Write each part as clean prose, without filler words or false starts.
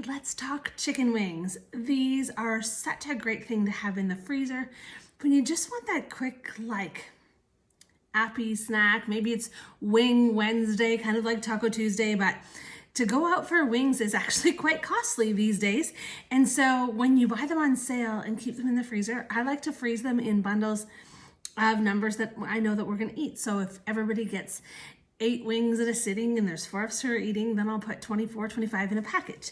let's talk chicken wings. These are such a great thing to have in the freezer when you just want that quick, like, appy snack. Maybe it's Wing Wednesday, kind of like Taco Tuesday, but to go out for wings is actually quite costly these days. And so when you buy them on sale and keep them in the freezer, I like to freeze them in bundles of numbers that I know that we're gonna eat. So if everybody gets 8 wings at a sitting and there's 4 of us who are eating, then I'll put 24, 25 in a package.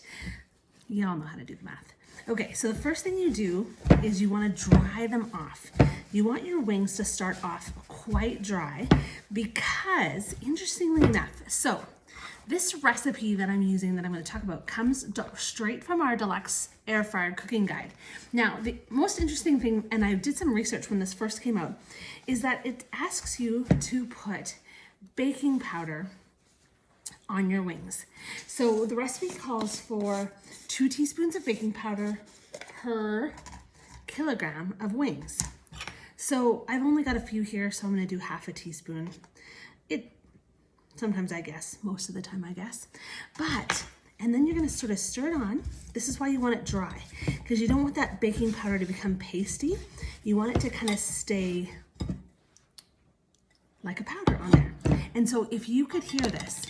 You all know how to do the math. Okay, so the first thing you do is you want to dry them off. You want your wings to start off quite dry because, interestingly enough, so this recipe that I'm using that I'm going to talk about comes straight from our Deluxe air fryer cooking guide. Now, the most interesting thing, and I did some research when this first came out, is that it asks you to put baking powder on your wings. So the recipe calls for 2 teaspoons of baking powder per kilogram of wings. So I've only got a few here, so I'm going to do half a teaspoon. Sometimes I guess, most of the time I guess. And then you're going to sort of stir it on. This is why you want it dry, because you don't want that baking powder to become pasty. You want it to kind of stay like a powder on there. And so if you could hear this,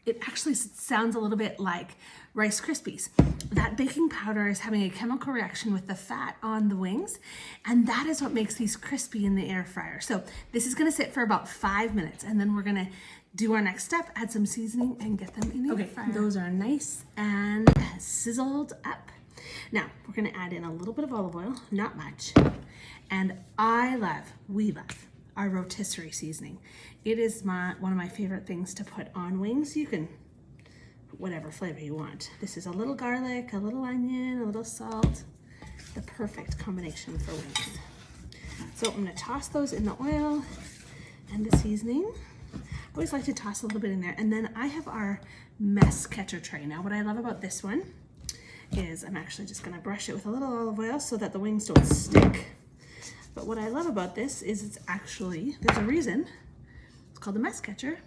it actually sounds a little bit like Rice Krispies. That baking powder is having a chemical reaction with the fat on the wings, and that is what makes these crispy in the air fryer. So this is gonna sit for about 5 minutes, and then we're gonna do our next step, add some seasoning and get them in the air fryer. Those are nice and sizzled up. Now, we're gonna add in a little bit of olive oil, not much. And we love our rotisserie seasoning. It is one of my favorite things to put on wings. You can put whatever flavor you want. This is a little garlic, a little onion, a little salt, the perfect combination for wings. So I'm gonna toss those in the oil and the seasoning. I always like to toss a little bit in there. And then I have our mess catcher tray. Now what I love about this one is I'm actually just gonna brush it with a little olive oil so that the wings don't stick. But what I love about this is there's a reason it's called the mess catcher,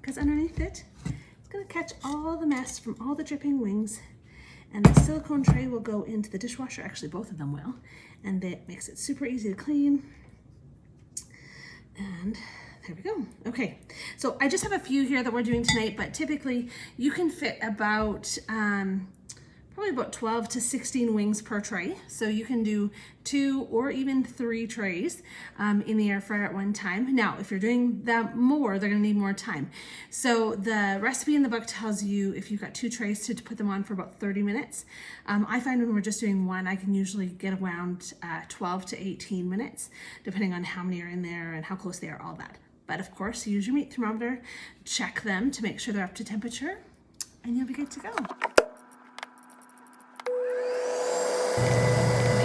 because underneath it, it's gonna catch all the mess from all the dripping wings, and the silicone tray will go into the dishwasher. Actually, both of them will, and that makes it super easy to clean. And there we go. Okay, so I just have a few here that we're doing tonight, but typically you can fit about, probably about 12 to 16 wings per tray. So you can do 2 or even 3 trays in the air fryer at one time. Now, if you're doing that more, they're gonna need more time. So the recipe in the book tells you if you've got 2 trays to put them on for about 30 minutes. I find when we're just doing one, I can usually get around 12 to 18 minutes, depending on how many are in there and how close they are, all that. But of course, use your meat thermometer, check them to make sure they're up to temperature, and you'll be good to go.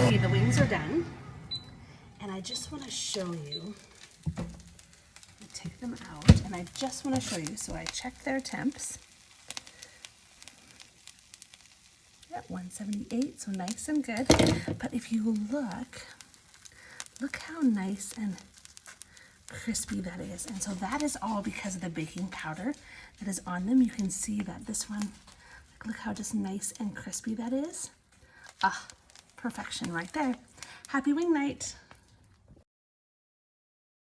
Okay, the wings are done, and I just want to show you, take them out, and I just want to show you, so I checked their temps. At 178, so nice and good. But if you look how nice and crispy that is. And so that is all because of the baking powder that is on them. You can see that this one, look how just nice and crispy that is. Ah, perfection right there. Happy wing night.